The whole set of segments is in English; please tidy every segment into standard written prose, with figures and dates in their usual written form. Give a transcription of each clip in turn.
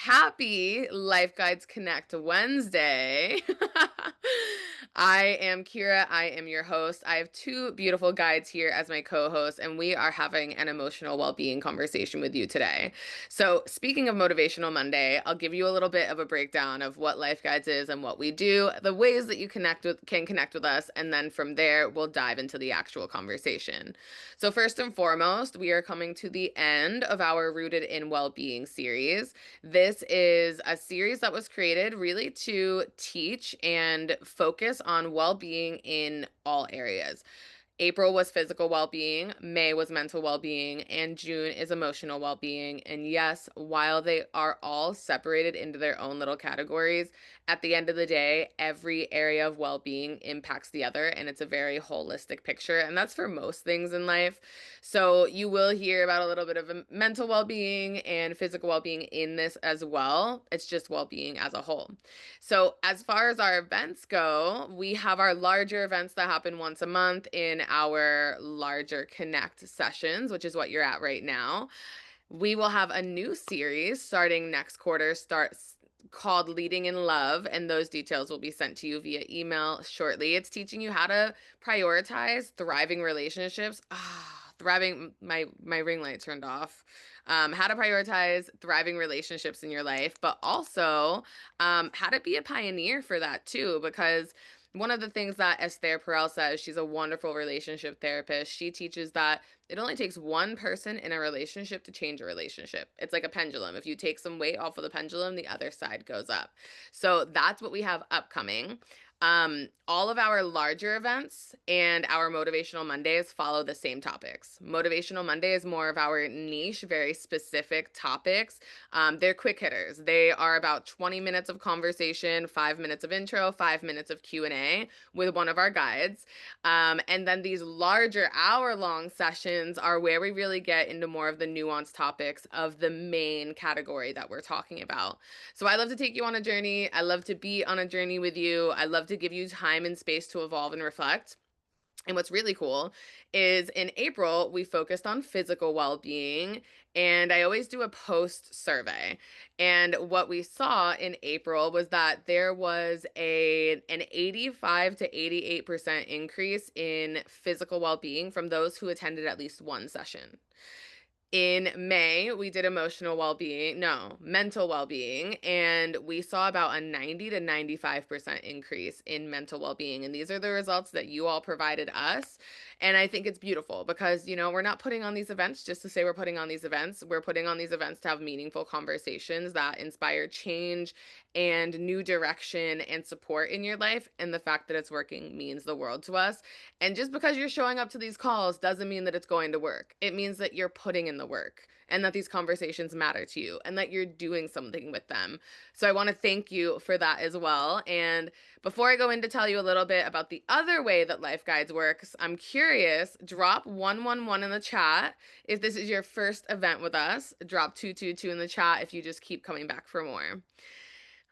Happy Life Guides Connect Wednesday. I am Kira. I am your host. I have two beautiful guides here as my co-hosts, and we are having an emotional well-being conversation with you today. So, speaking of Motivational Monday, I'll give you a little bit of a breakdown of what Life Guides is and what we do, the ways that you can connect with us, and then from there we'll dive into the actual conversation. So, first and foremost, we are coming to the end of our Rooted in Well-Being series. This is a series that was created really to teach and focus on well-being in all areas. April was physical well-being, May was mental well-being, and June is emotional well-being. And yes, while they are all separated into their own little categories, at the end of the day, every area of well-being impacts the other, and it's a very holistic picture. And that's for most things in life. So you will hear about a little bit of mental well-being and physical well-being in this as well. It's just well-being as a whole. So, as far as our events go, we have our larger events that happen once a month in our larger Connect sessions, which is what you're at right now. We will have a new series starting next quarter, starts called Leading in Love, and those details will be sent to you via email shortly. It's teaching you how to prioritize thriving relationships. Thriving, my ring light turned off. How to prioritize thriving relationships in your life, but also how to be a pioneer for that too, because one of the things that Esther Perel says, she's a wonderful relationship therapist. She teaches that it only takes one person in a relationship to change a relationship. It's like a pendulum. If you take some weight off of the pendulum, the other side goes up. So that's what we have upcoming. All of our larger events and our Motivational Mondays follow the same topics. Motivational Monday is more of our niche, very specific topics. They're quick hitters. They are about 20 minutes of conversation, 5 minutes of intro, 5 minutes of Q&A with one of our guides. And then these larger hour-long sessions are where we really get into more of the nuanced topics of the main category that we're talking about. So I love to take you on a journey. I love to be on a journey with you. I love to give you time and space to evolve and reflect. And what's really cool is in April, we focused on physical well-being, and I always do a post survey. And what we saw in April was that there was an 85 to 88% increase in physical well-being from those who attended at least one session. In May, we did mental well-being, and we saw about a 90 to 95% increase in mental well-being. And these are the results that you all provided us. And I think it's beautiful because, we're not putting on these events just to say we're putting on these events. We're putting on these events to have meaningful conversations that inspire change and new direction and support in your life. And the fact that it's working means the world to us. And just because you're showing up to these calls doesn't mean that it's going to work. It means that you're putting in the work and that these conversations matter to you and that you're doing something with them. So I want to thank you for that as well. And before I go in to tell you a little bit about the other way that Life Guides works, I'm curious, drop 111 in the chat if this is your first event with us. Drop 222 in the chat if you just keep coming back for more.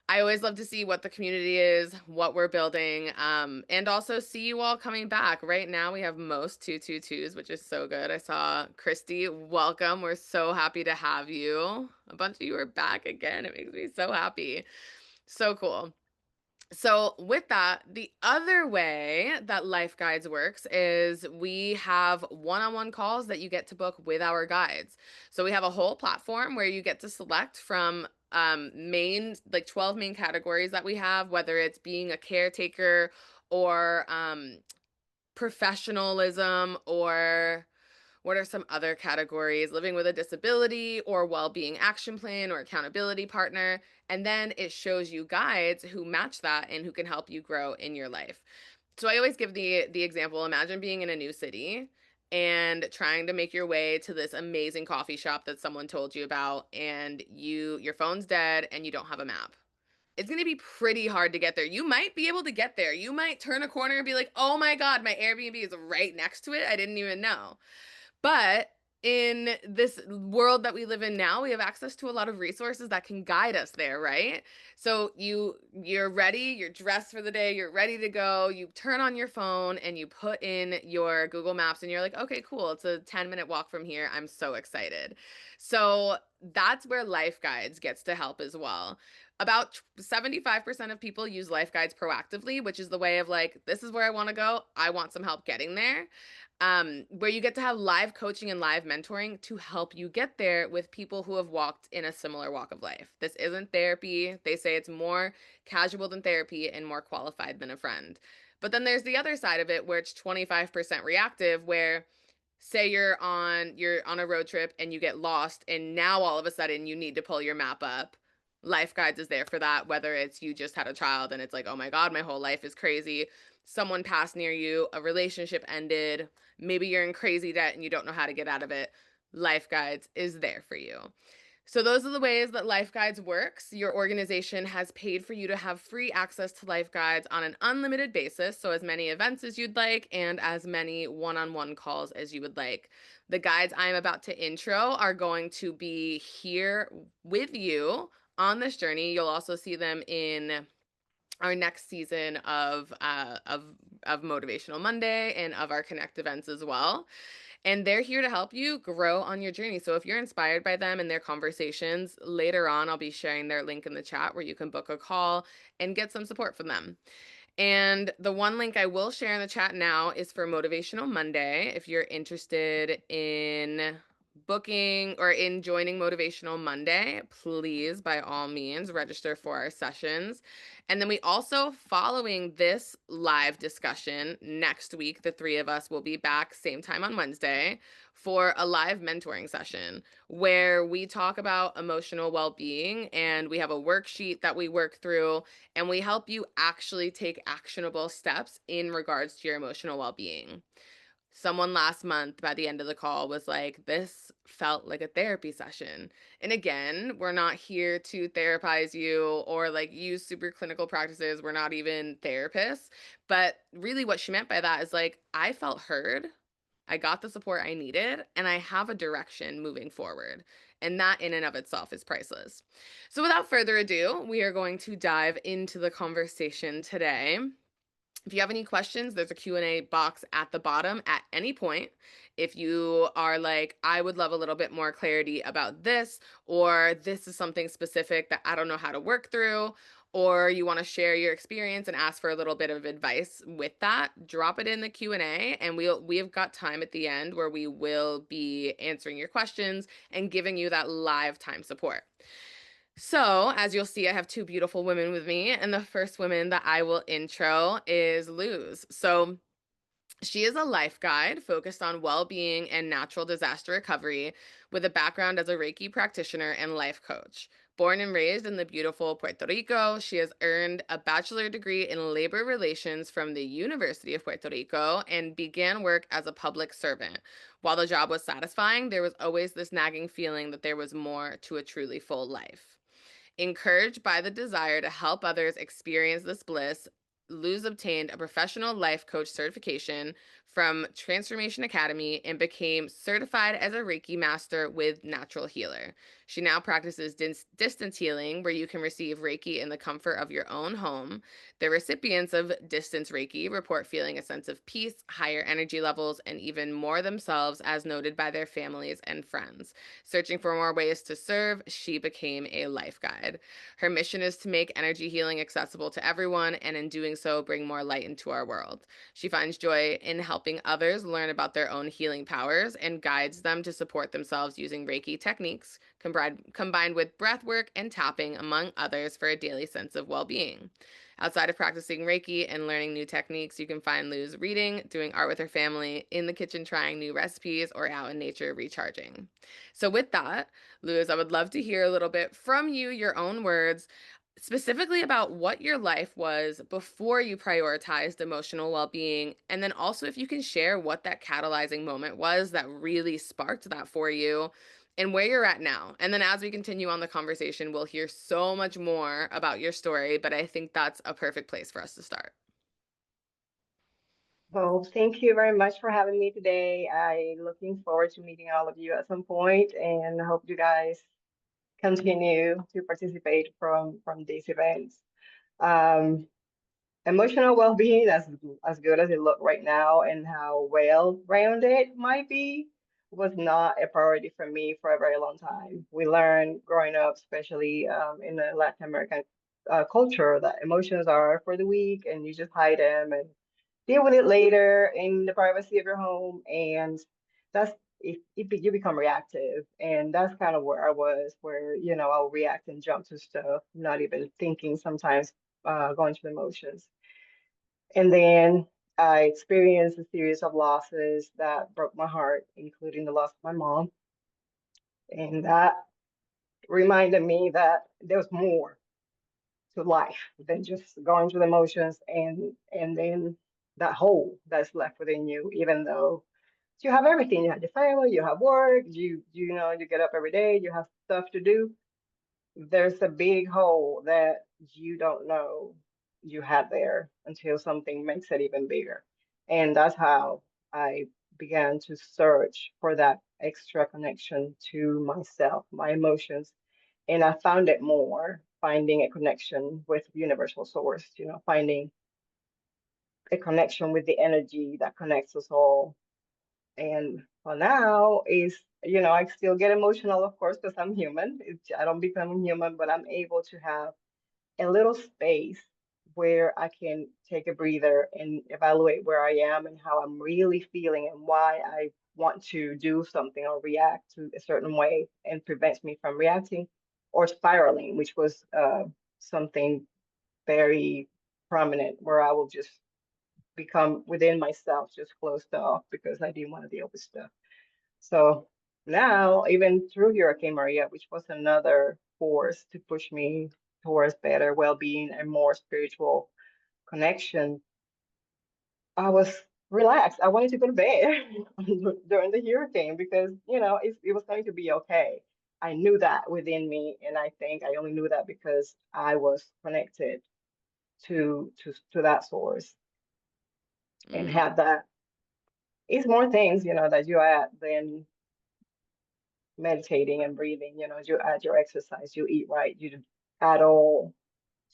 I always love to see what the community is, what we're building, and also see you all coming back. Right now, we have most 222s, which is so good. I saw Christy, welcome. We're so happy to have you. A bunch of you are back again. It makes me so happy. So cool. So with that, the other way that Life Guides works is we have one-on-one calls that you get to book with our guides. So we have a whole platform where you get to select from 12 main categories that we have, whether it's being a caretaker or professionalism, or what are some other categories? Living with a disability or well-being action plan or accountability partner. And then it shows you guides who match that and who can help you grow in your life. So I always give the example, imagine being in a new city and trying to make your way to this amazing coffee shop that someone told you about, and your phone's dead and you don't have a map. It's going to be pretty hard to get there. You might be able to get there. You might turn a corner and be like, "Oh my God, my Airbnb is right next to it. I didn't even know." But in this world that we live in now, we have access to a lot of resources that can guide us there, right? So you're ready, you're dressed for the day, you're ready to go. You turn on your phone and you put in your Google Maps and you're like, "Okay, cool. It's a 10-minute walk from here. I'm so excited." So that's where Life Guides gets to help as well. About 75% of people use Life Guides proactively, which is the way of like, this is where I want to go. I want some help getting there, where you get to have live coaching and live mentoring to help you get there with people who have walked in a similar walk of life. This isn't therapy. They say it's more casual than therapy and more qualified than a friend. But then there's the other side of it where it's 25% reactive, where say you're on a road trip and you get lost and now all of a sudden you need to pull your map up. Life Guides is there for that, whether it's you just had a child and it's like, oh my God, my whole life is crazy. Someone passed near you, a relationship ended, maybe you're in crazy debt and you don't know how to get out of it. Life Guides is there for you. So those are the ways that Life Guides works. Your organization has paid for you to have free access to Life Guides on an unlimited basis, so as many events as you'd like and as many one-on-one calls as you would like. The guides I'm about to intro are going to be here with you on this journey. You'll also see them in our next season of Motivational Monday and of our Connect events as well. And they're here to help you grow on your journey. So if you're inspired by them and their conversations, later on, I'll be sharing their link in the chat where you can book a call and get some support from them. And the one link I will share in the chat now is for Motivational Monday. If you're interested in booking or in joining Motivational Monday, please, by all means, register for our sessions. And then we also, following this live discussion next week, the three of us will be back same time on Wednesday for a live mentoring session where we talk about emotional well-being, and we have a worksheet that we work through, and we help you actually take actionable steps in regards to your emotional well-being. Someone last month by the end of the call was like, this felt like a therapy session. And again, we're not here to therapize you or like use super clinical practices. We're not even therapists. But really, what she meant by that is like, I felt heard. I got the support I needed, and I have a direction moving forward. And that in and of itself is priceless. So without further ado, we are going to dive into the conversation today. If you have any questions, there's a Q&A box at the bottom at any point. If you are like, I would love a little bit more clarity about this, or this is something specific that I don't know how to work through, or you want to share your experience and ask for a little bit of advice with that, drop it in the Q&A, and we've got time at the end where we will be answering your questions and giving you that live time support. So, as you'll see, I have two beautiful women with me, and the first woman that I will intro is Luz. So, she is a life guide focused on well-being and natural disaster recovery with a background as a Reiki practitioner and life coach. Born and raised in the beautiful Puerto Rico, she has earned a bachelor degree in labor relations from the University of Puerto Rico and began work as a public servant. While the job was satisfying, there was always this nagging feeling that there was more to a truly full life. Encouraged by the desire to help others experience this bliss, Luz obtained a professional life coach certification from Transformation Academy and became certified as a Reiki master with Natural Healer. She now practices distance healing, where you can receive Reiki in the comfort of your own home. The recipients of distance Reiki report feeling a sense of peace, higher energy levels, and even more themselves, as noted by their families and friends. Searching for more ways to serve, she became a life guide. Her mission is to make energy healing accessible to everyone, and in doing so, bring more light into our world. She finds joy in helping others learn about their own healing powers and guides them to support themselves using Reiki techniques, combined with breath work and tapping, among others, for a daily sense of well-being. Outside of practicing Reiki and learning new techniques, you can find Luz reading, doing art with her family, in the kitchen trying new recipes, or out in nature recharging. So with that, Luz, I would love to hear a little bit from you, your own words, specifically about what your life was before you prioritized emotional well-being, and then also if you can share what that catalyzing moment was that really sparked that for you and where you're at now. And then as we continue on the conversation, we'll hear so much more about your story, but I think that's a perfect place for us to start. Well, thank you very much for having me today. I looking forward to meeting all of you at some point, and I hope you guys continue to participate from these events. Um, Emotional well-being, as good as it look right now, and how well-rounded it might be, was not a priority for me for a very long time. We learned growing up, especially in the Latin American culture, that emotions are for the weak, and you just hide them and deal with it later in the privacy of your home. And that's if you become reactive, and that's kind of where I was, where I'll react and jump to stuff, not even thinking sometimes, going through the motions. And then I experienced a series of losses that broke my heart, including the loss of my mom. And that reminded me that there's more to life than just going through the motions, and then that hole that's left within you, even though you have everything. You have your family, you have work, you get up every day, you have stuff to do. There's a big hole that you don't know you had there until something makes it even bigger. And that's how I began to search for that extra connection to myself, my emotions. And I found it more finding a connection with universal source, finding a connection with the energy that connects us all. And for now is, I still get emotional, of course, because I'm human. I don't become human, but I'm able to have a little space where I can take a breather and evaluate where I am and how I'm really feeling and why I want to do something or react to a certain way, and prevents me from reacting or spiraling, which was something very prominent, where I will just become within myself, just closed off because I didn't want to deal with stuff. So now, even through Hurricane Maria, which was another force to push me towards better well-being and more spiritual connection, I was relaxed. I wanted to go to bed during the hurricane because, it was going to be okay. I knew that within me, and I think I only knew that because I was connected to that source and Mm, had that. It's more things, that you add than meditating and breathing. You add your exercise, you eat right, you add all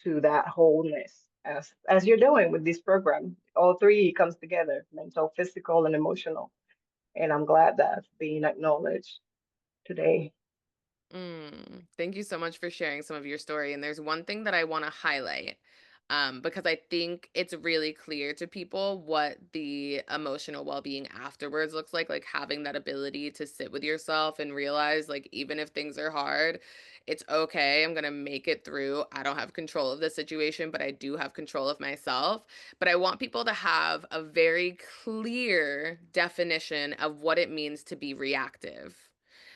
to that wholeness, as you're doing with this program. All three comes together: mental, physical, and emotional. And I'm glad that's being acknowledged today. Thank you so much for sharing some of your story. And there's one thing that I want to highlight, because I think it's really clear to people what the emotional well-being afterwards looks like having that ability to sit with yourself and realize, like, even if things are hard, it's okay. I'm going to make it through. I don't have control of the situation, but I do have control of myself. But I want people to have a very clear definition of what it means to be reactive,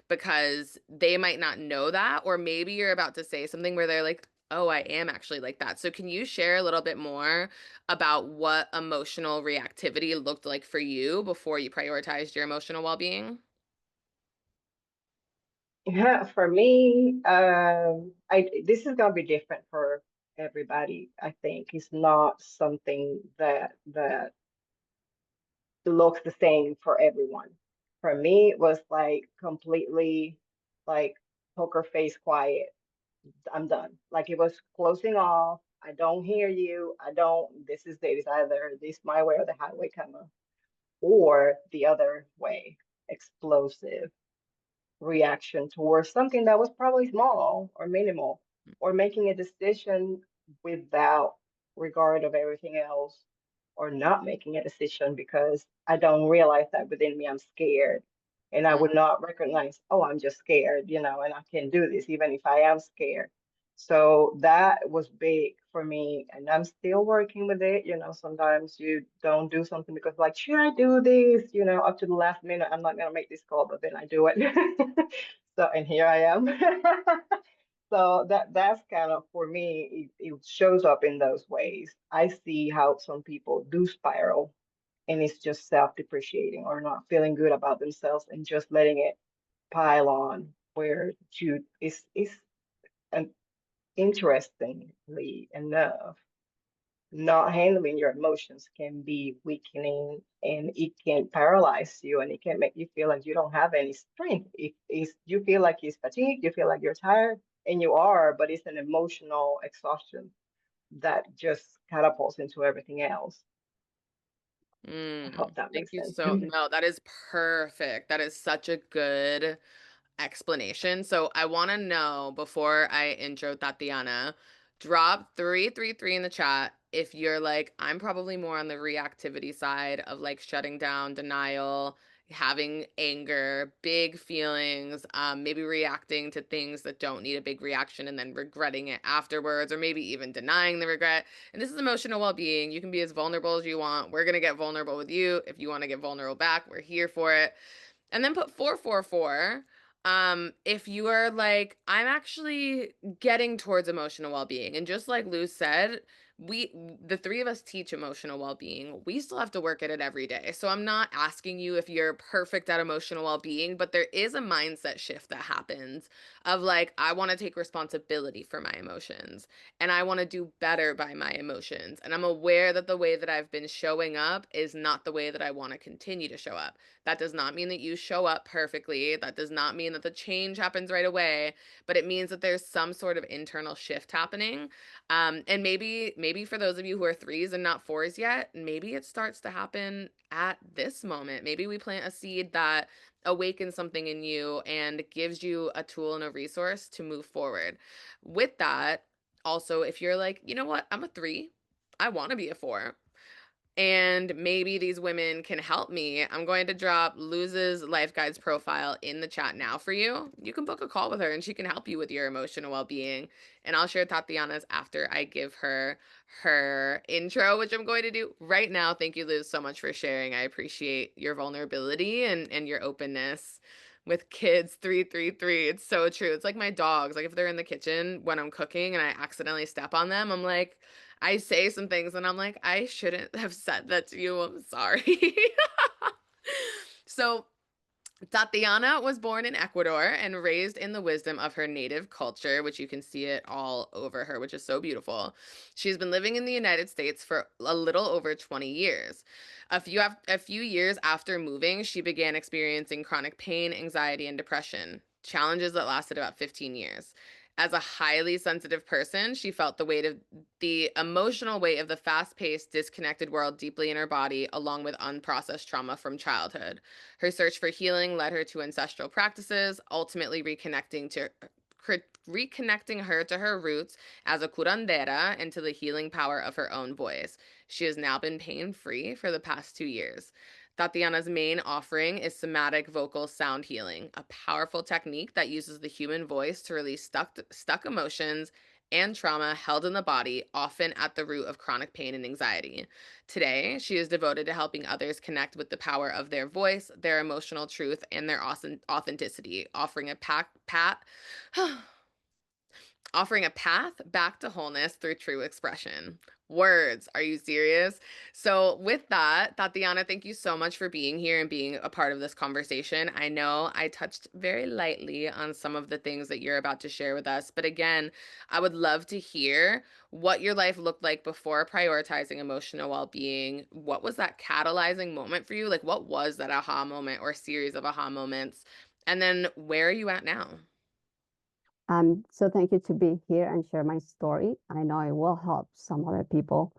because they might not know that, or maybe you're about to say something where they're like, oh, I am actually like that. So can you share a little bit more about what emotional reactivity looked like for you before you prioritized your emotional well-being? Yeah, for me, I this is gonna be different for everybody. I think it's not something that looks the same for everyone. For me, it was like completely like poker face quiet. I'm done. Like it was closing off. I don't hear you. I don't. This is it. It's either this my way or the highway coming, or the other way, explosive reaction towards something that was probably small or minimal, or making a decision without regard of everything else, or not making a decision because I don't realize that within me I'm scared. And I Mm, would not recognize, oh, I'm just scared, and I can do this even if I am scared. So that was big for me, and I'm still working with it. Sometimes you don't do something because, like, should I do this? Up to the last minute, I'm not gonna make this call, but then I do it. So, and here I am. So that's kind of for me, it shows up in those ways. I see how some people do spiral, and it's just self-depreciating or not feeling good about themselves and just letting it pile on. Where you is, um, interestingly enough, not handling your emotions can be weakening, and it can paralyze you, and it can make you feel like you don't have any strength. If you feel like you're fatigued, you feel like you're tired, and you are, but it's an emotional exhaustion that just catapults into everything else. I hope that Thank makes you sense. so, no, that is perfect. That is such a good explanation. So I want to know before I intro Tatiana, drop 333 in the chat if you're like, I'm probably more on the reactivity side of like shutting down, denial, having anger, big feelings, maybe reacting to things that don't need a big reaction and then regretting it afterwards, or maybe even denying the regret. And this is emotional well-being. You can be as vulnerable as you want. We're going to get vulnerable with you. If you want to get vulnerable back, we're here for it. And then put 444 if you are like, I'm actually getting towards emotional well-being. And just like Luz said, the three of us teach emotional well-being. We still have to work at it every day. So I'm not asking you if you're perfect at emotional well-being, but there is a mindset shift that happens of like, I want to take responsibility for my emotions and I want to do better by my emotions. And I'm aware that the way that I've been showing up is not the way that I want to continue to show up. That does not mean that you show up perfectly. That does not mean that the change happens right away, but it means that there's some sort of internal shift happening. And maybe for those of you who are threes and not fours yet, maybe it starts to happen at this moment. Maybe we plant a seed that awakens something in you and gives you a tool and a resource to move forward. With that, also, if you're like, you know what, I'm a three, I want to be a four, and maybe these women can help me, I'm going to drop Luz's Life Guides profile in the chat now for you. You can book a call with her and she can help you with your emotional well-being. And I'll share Tatiana's after I give her her intro, which I'm going to do right now. Thank you, Luz, so much for sharing. I appreciate your vulnerability and your openness with kids 333. It's so true. It's like my dogs. Like if they're in the kitchen when I'm cooking and I accidentally step on them, I'm like, I say some things and I'm like, I shouldn't have said that to you. I'm sorry. So, Tatiana was born in Ecuador and raised in the wisdom of her native culture, which you can see it all over her, which is so beautiful. She's been living in the United States for a little over 20 years. A few years after moving, she began experiencing chronic pain, anxiety, and depression, challenges that lasted about 15 years. As a highly sensitive person, she felt the emotional weight of the fast-paced, disconnected world deeply in her body, along with unprocessed trauma from childhood. Her search for healing led her to ancestral practices, ultimately reconnecting her to her roots as a curandera and to the healing power of her own voice. She has now been pain-free for the past 2 years. Tatiana's main offering is somatic vocal sound healing, a powerful technique that uses the human voice to release stuck emotions and trauma held in the body, often at the root of chronic pain and anxiety. Today, she is devoted to helping others connect with the power of their voice, their emotional truth, and their authenticity, offering a path back to wholeness through true expression. Words, are you serious? So, with that, Tatiana, thank you so much for being here and being a part of this conversation. I know I touched very lightly on some of the things that you're about to share with us, but again, I would love to hear what your life looked like before prioritizing emotional well being. What was that catalyzing moment for you? Like, what was that aha moment or series of aha moments? And then, where are you at now? So thank you to be here and share my story. I know it will help some other people.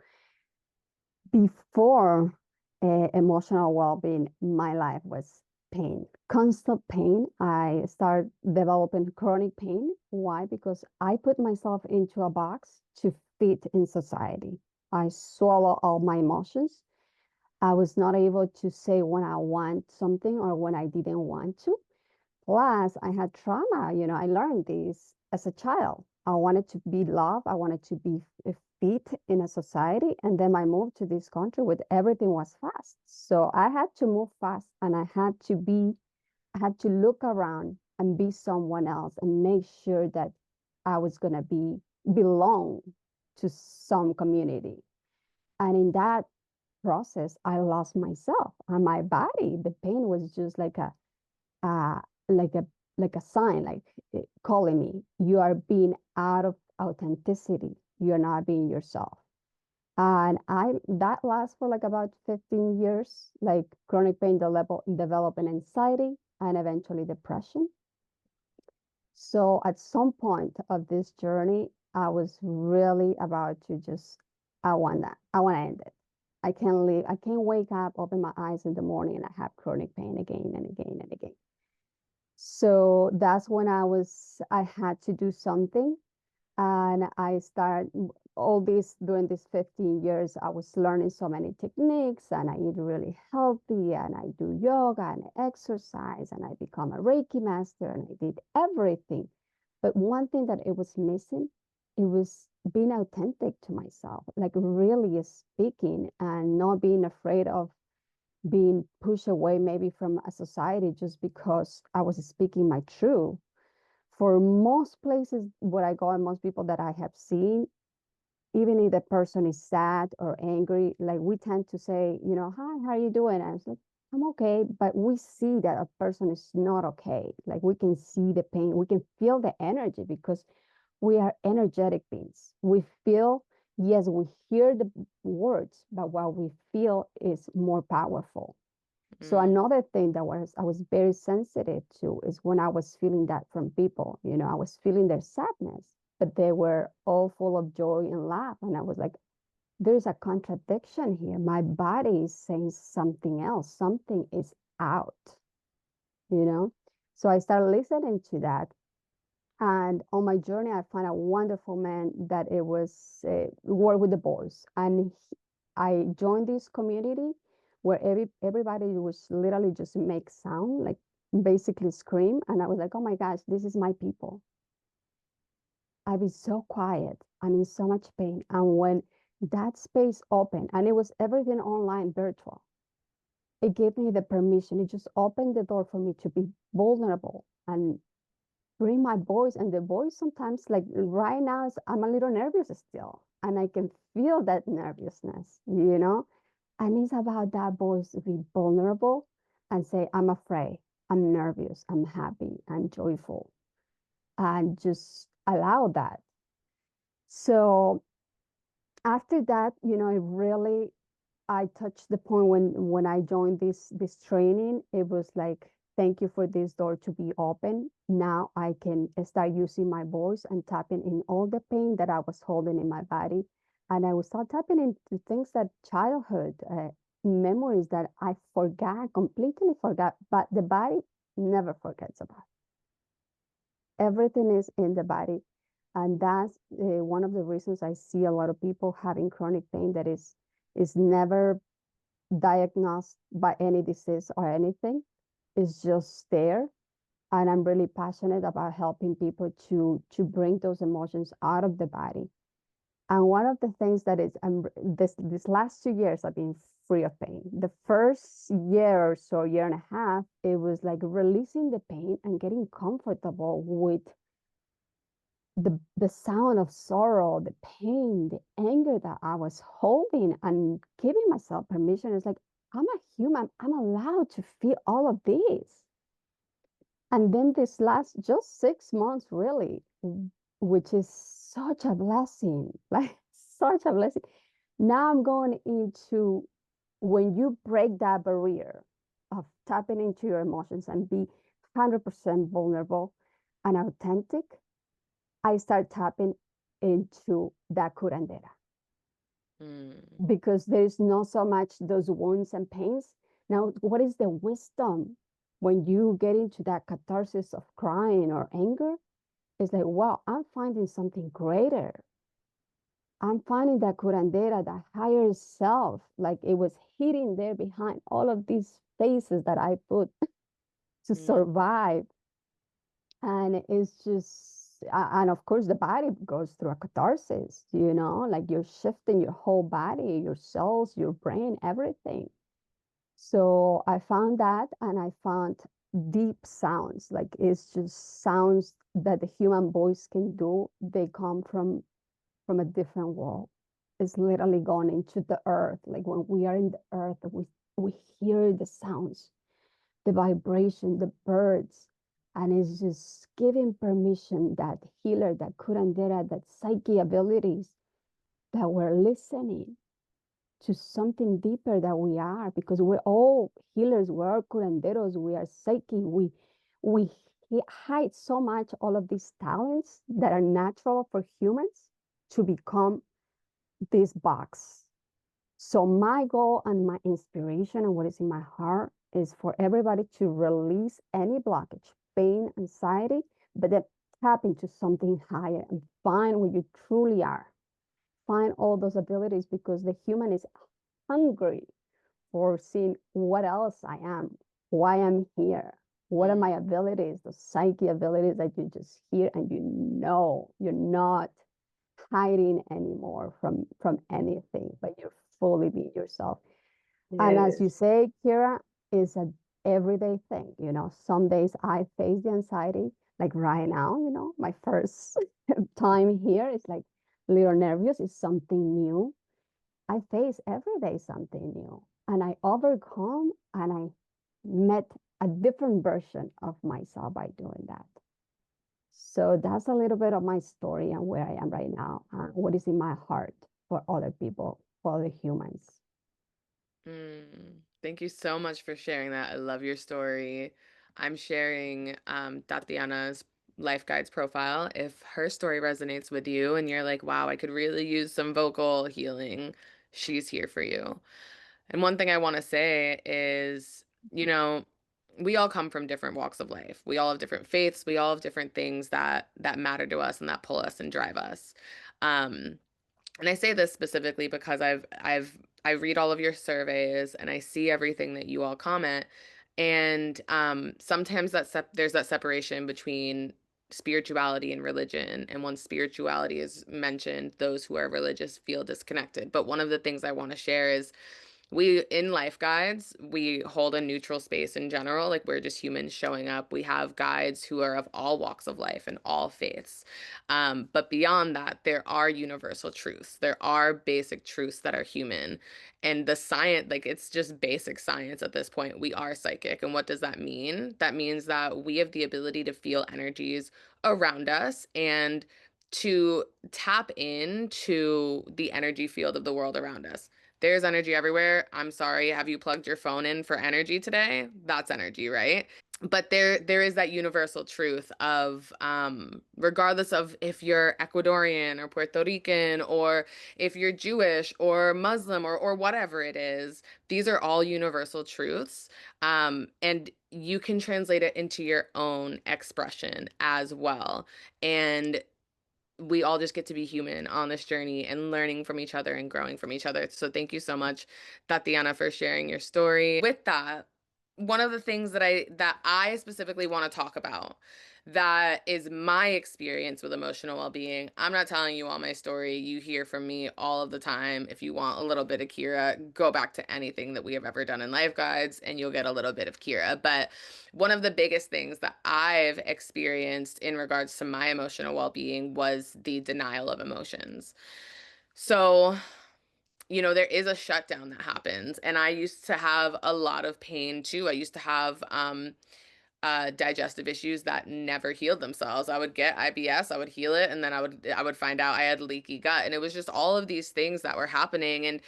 Before emotional well-being, my life was pain, constant pain. I started developing chronic pain. Why? Because I put myself into a box to fit in society. I swallow all my emotions. I was not able to say when I want something or when I didn't want to. Plus, I had trauma. I learned this as a child. I wanted to be loved. I wanted to be fit in a society. And then I moved to this country where everything was fast. So I had to move fast and I had to look around and be someone else and make sure that I was going to belong to some community. And in that process, I lost myself and my body. The pain was just uh, like a like a sign, like calling me. You are being out of authenticity. You are not being yourself. And that lasts for like about 15 years, like chronic pain developing anxiety and eventually depression. So at some point of this journey, I was really about to just, I want that. I want to end it. I can't live. I can't wake up, open my eyes in the morning, and I have chronic pain again and again and again. So that's when I had to do something. And I started all this during these 15 years. I was learning so many techniques, and I eat really healthy, and I do yoga and exercise, and I become a Reiki master, and I did everything. But one thing that it was missing, it was being authentic to myself, like really speaking and not being afraid of being pushed away maybe from a society just because I was speaking my truth. For most places where I go and most people that I have seen, even if the person is sad or angry, like we tend to say, hi, how are you doing? And I was like, I'm okay. But we see that a person is not okay. Like we can see the pain, we can feel the energy because we are energetic beings. We feel, yes, we hear the words, but what we feel is more powerful. So Mm. another thing that I was very sensitive to is when I was feeling that from people, I was feeling their sadness, but they were all full of joy and laugh. And I was like, there's a contradiction here. My body is saying something else. Something is out, you know? So I started listening to that. And on my journey, I found a wonderful man that it was work with the boys. And I joined this community where everybody was literally just make sound, like basically scream. And I was like, oh my gosh, this is my people. I've been so quiet. I'm in so much pain. And when that space opened, and it was everything online, virtual, it gave me the permission. It just opened the door for me to be vulnerable and bring my voice. And the voice sometimes, like right now, I'm a little nervous still, and I can feel that nervousness, And it's about that voice to be vulnerable and say, I'm afraid, I'm nervous, I'm happy, I'm joyful, and just allow that. So after that, it really, I touched the point when I joined this training. It was like, thank you for this door to be open. Now I can start using my voice and tapping in all the pain that I was holding in my body, and I will start tapping into things that childhood memories that I forgot, completely forgot, but the body never forgets about. Everything is in the body, and that's one of the reasons I see a lot of people having chronic pain that is never diagnosed by any disease or anything. It's just there. And I'm really passionate about helping people to bring those emotions out of the body. And one of the things that is this last 2 years I've been free of pain. The first year or so, year and a half, it was like releasing the pain and getting comfortable with the sound of sorrow, the pain, the anger that I was holding, and giving myself permission. It's like, I'm a human. I'm allowed to feel all of this. And then this last just 6 months, really, which is such a blessing, like such a blessing. Now I'm going into when you break that barrier of tapping into your emotions and be 100% vulnerable and authentic, I start tapping into that curandera Mm. because there's not so much those wounds and pains. Now, what is the wisdom when you get into that catharsis of crying or anger? It's like, wow, I'm finding something greater. I'm finding that curandera, that higher self, like it was hidden there behind all of these faces that I put to Mm. survive. And it's just, and of course, the body goes through a catharsis, like you're shifting your whole body, your cells, your brain, everything. So I found that, and I found deep sounds, like it's just sounds that the human voice can do. They come from a different world. It's literally gone into the earth. Like when we are in the earth, we hear the sounds, the vibration, the birds, and it's just giving permission that healer, that curandera, that psyche abilities that we're listening. to something deeper that we are, because we're all healers, we're all curanderos, we are psychic, we hide so much all of these talents that are natural for humans to become this box. So my goal and my inspiration and what is in my heart is for everybody to release any blockage, pain, anxiety, but then tap into something higher and find what you truly are. Find all those abilities, because the human is hungry for seeing what else I am, why I'm here, what are my abilities, the psyche abilities that you just hear and you know you're not hiding anymore from anything, but you're fully being yourself. And as Yes. you say, Kira, is an everyday thing. Some days I face the anxiety, like right now, my first time here is like a little nervous. It's something new. I face every day something new, and I overcome, and I met a different version of myself by doing that. So that's a little bit of my story and where I am right now, and what is in my heart for other people, for other humans. Thank you so much for sharing that. I love your story. I'm sharing Tatiana's Life Guides profile. If her story resonates with you and you're like, wow, I could really use some vocal healing, she's here for you. And one thing I want to say is, you know, we all come from different walks of life. We all have different faiths. We all have different things that matter to us and that pull us and drive us. Um, and I say this specifically because I read all of your surveys and I see everything that you all comment. And sometimes there's that separation between spirituality and religion. And when spirituality is mentioned, those who are religious feel disconnected. But one of the things I want to share is we in life guides, we hold a neutral space in general. Like we're just humans showing up. We have guides who are of all walks of life and all faiths. But beyond that, there are universal truths. There are basic truths that are human. And the science, like it's just basic science at this point. We are psychic. And what does that mean? That means that we have the ability to feel energies around us and to tap into the energy field of the world around us. There's energy everywhere. I'm sorry. Have you plugged your phone in for energy today? That's energy, right? But there is that universal truth of regardless of if you're Ecuadorian or Puerto Rican or if you're Jewish or Muslim or whatever it is, these are all universal truths. And you can translate it into your own expression as well. And we all just get to be human on this journey and learning from each other and growing from each other. So thank you so much, Tatiana, for sharing your story. With that, one of the things that I specifically want to talk about that is my experience with emotional well-being. I'm not telling you all my story. You hear from me all of the time. If you want a little bit of Kira, go back to anything that we have ever done in Life Guides and you'll get a little bit of Kira. But one of the biggest things that I've experienced in regards to my emotional well-being was the denial of emotions. So, there is a shutdown that happens, and I used to have a lot of pain too. I used to have digestive issues that never healed themselves. I would get IBS, I would heal it, and then I would find out I had leaky gut, and it was just all of these things that were happening, and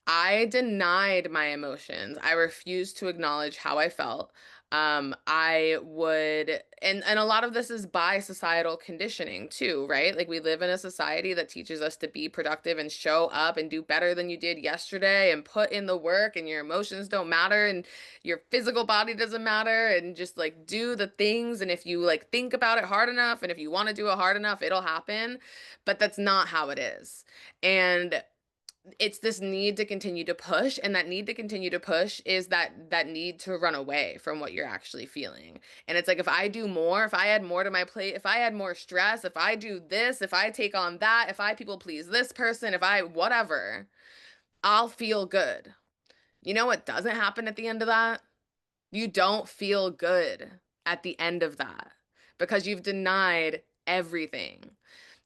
I denied my emotions. I refused to acknowledge how I felt. I would, and a lot of this is by societal conditioning too, right? Like we live in a society that teaches us to be productive and show up and do better than you did yesterday and put in the work and your emotions don't matter and your physical body doesn't matter and just like do the things. And if you like think about it hard enough and if you want to do it hard enough, it'll happen. But that's not how it is. And it's this need to continue to push, and that need to continue to push is that need to run away from what you're actually feeling. And it's like if I do more, if I add more to my plate, if I add more stress, if I do this, if I take on that, if I people please this person, if I whatever, I'll feel good. You know what doesn't happen at the end of that? You don't feel good at the end of that because you've denied everything.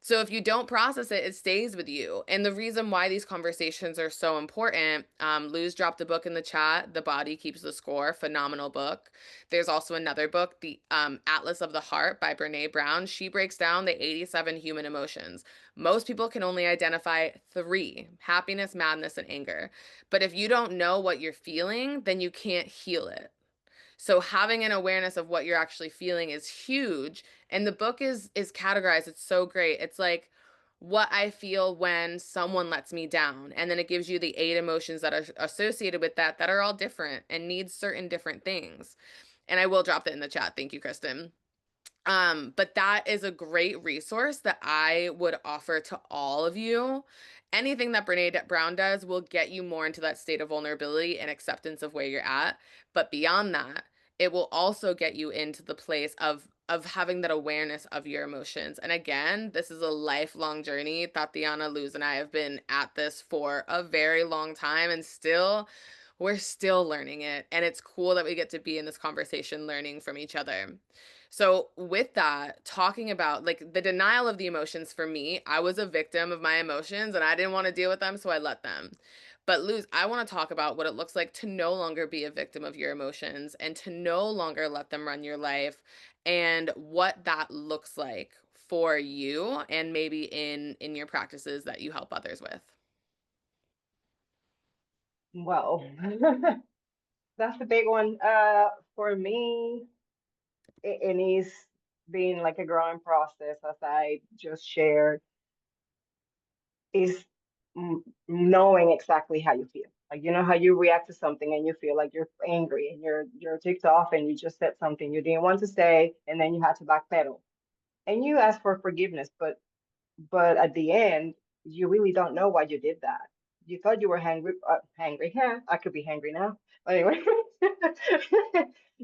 So if you don't process it, it stays with you. And the reason why these conversations are so important, Luz dropped a book in the chat, The Body Keeps the Score, phenomenal book. There's also another book, The Atlas of the Heart by Brene Brown. She breaks down the 87 human emotions. Most people can only identify 3: happiness, madness, and anger. But if you don't know what you're feeling, then you can't heal it. So having an awareness of what you're actually feeling is huge. And the book is categorized. It's so great. It's like what I feel when someone lets me down. And then it gives you the 8 emotions that are associated with that are all different and need certain different things. And I will drop that in the chat. Thank you, Kristen. But that is a great resource that I would offer to all of you. Anything that Brene Brown does will get you more into that state of vulnerability and acceptance of where you're at. But beyond that, it will also get you into the place of having that awareness of your emotions. And again, this is a lifelong journey. Tatiana, Luz, and I have been at this for a very long time, and we're still learning it. And it's cool that we get to be in this conversation learning from each other. So, with that, talking about like the denial of the emotions for me, I was a victim of my emotions and I didn't want to deal with them, so I let them. But Luz, I want to talk about what it looks like to no longer be a victim of your emotions and to no longer let them run your life, and what that looks like for you and maybe in your practices that you help others with. Well, that's a big one. For me, it is being like a growing process, as I just shared, is knowing exactly how you feel. Like you know how you react to something and you feel like you're angry and you're ticked off and you just said something you didn't want to say and then you had to backpedal and you ask for forgiveness, but at the end you really don't know why you did that. You thought you were hangry. Yeah, I could be hangry now. But anyway,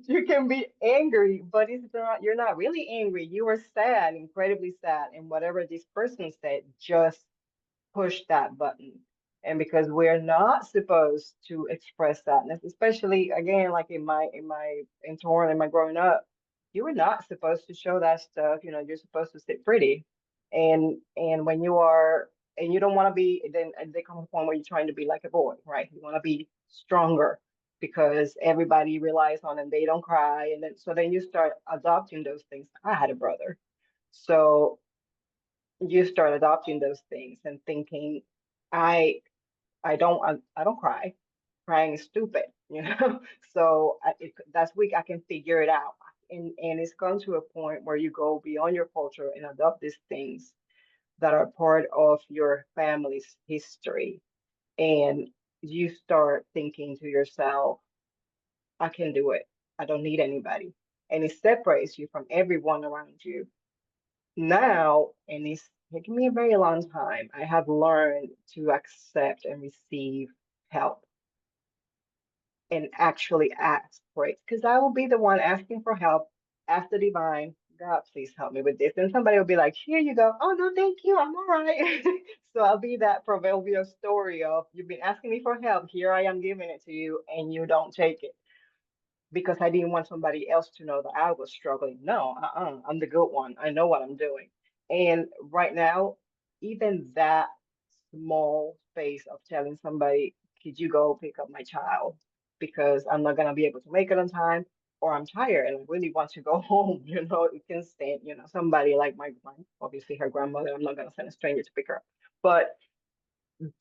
you can be angry, but it's not. You're not really angry. You were sad, incredibly sad, and whatever this person said just push that button. And because we're not supposed to express sadness, especially again, like in my growing up, you were not supposed to show that stuff. You know, you're supposed to sit pretty. And when you are and you don't want to be, then there comes a point where you're trying to be like a boy, right? You want to be stronger because everybody relies on and they don't cry. And then so then you start adopting those things. I had a brother. So you start adopting those things and thinking, I I don't cry. Crying is stupid, you know. So that's weak. I can figure it out, and it's gone to a point where you go beyond your culture and adopt these things that are part of your family's history, and you start thinking to yourself, I can do it. I don't need anybody, and it separates you from everyone around you now, and it's taken me a very long time, I have learned to accept and receive help and actually ask for it. Because I will be the one asking for help after divine. God, please help me with this. And somebody will be like, here you go. Oh, no, thank you. I'm all right. So I'll be that proverbial story of you've been asking me for help. Here I am giving it to you, and you don't take it because I didn't want somebody else to know that I was struggling. No, I'm the good one. I know what I'm doing. And right now, even that small space of telling somebody, could you go pick up my child? Because I'm not going to be able to make it on time, or I'm tired and I really want to go home. You know, it can stand, you know, somebody like my obviously her grandmother, I'm not going to send a stranger to pick her up. But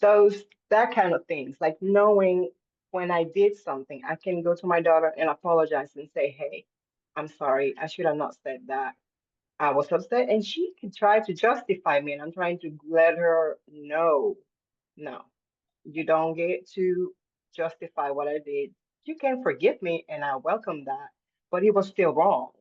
those that kind of things like knowing when I did something I can go to my daughter and apologize and say, hey, I'm sorry, I should have not said that, I was upset, and she can try to justify me and I'm trying to let her know, no, you don't get to justify what I did. You can forgive me and I welcome that, but it was still wrong.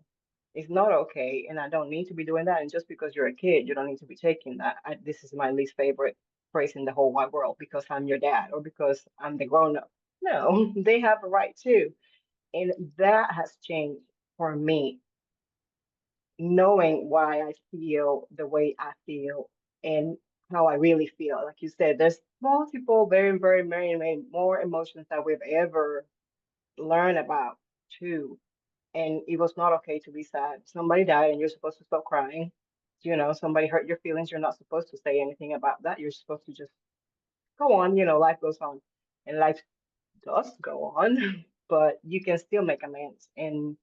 It's not okay, and I don't need to be doing that. And just because you're a kid, you don't need to be taking that. This is my least favorite phrase in the whole wide world, because I'm your dad or because I'm the grown up. No, they have a right too. And that has changed for me, knowing why I feel the way I feel and how I really feel. Like you said, there's multiple, very, very, many more emotions that we've ever learned about too. And it was not okay to be sad. Somebody died and you're supposed to stop crying. somebody hurt your feelings, you're not supposed to say anything about that. You're supposed to just go on, life goes on. And life does go on, but you can still make amends. And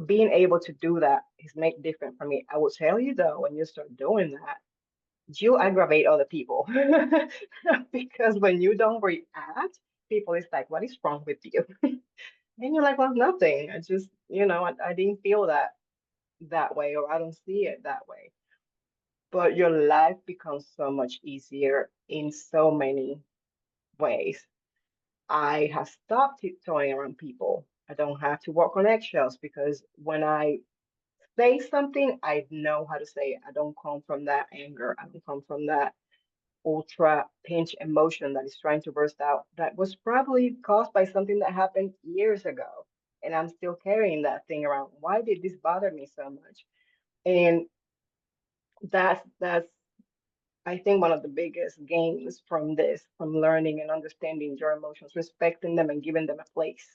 being able to do that is make different for me. I will tell you though, when you start doing that, you aggravate other people because when you don't react, people is like, what is wrong with you? And you're like, well, nothing. I just, I didn't feel that way, or I don't see it that way. But your life becomes so much easier in so many ways. I have stopped tiptoeing around people. I don't have to walk on eggshells because when I say something, I know how to say it. I don't come from that anger. I don't come from that ultra pinch emotion that is trying to burst out. That was probably caused by something that happened years ago. And I'm still carrying that thing around. Why did this bother me so much? And that's I think one of the biggest gains from this, from learning and understanding your emotions, respecting them and giving them a place,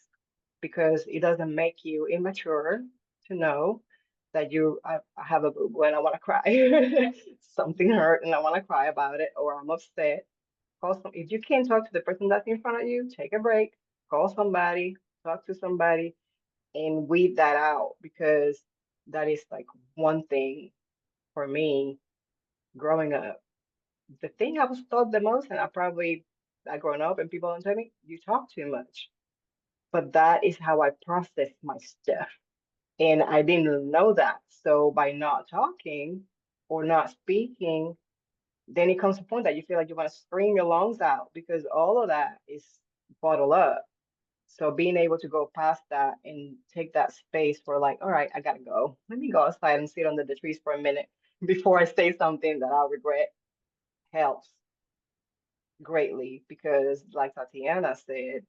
because it doesn't make you immature to know that I have a boo boo and I want to cry. Something hurt and I want to cry about it, or I'm upset. If you can't talk to the person that's in front of you, take a break, call somebody, talk to somebody, and weed that out, because that is like one thing for me growing up. The thing I was taught the most, and I grown up and people don't tell me, you talk too much. But that is how I process my stuff. And I didn't know that. So by not talking or not speaking, then it comes to a point that you feel like you want to scream your lungs out because all of that is bottled up. So being able to go past that and take that space for like, all right, I gotta go. Let me go outside and sit under the trees for a minute before I say something that I'll regret helps greatly, because like Tatiana said,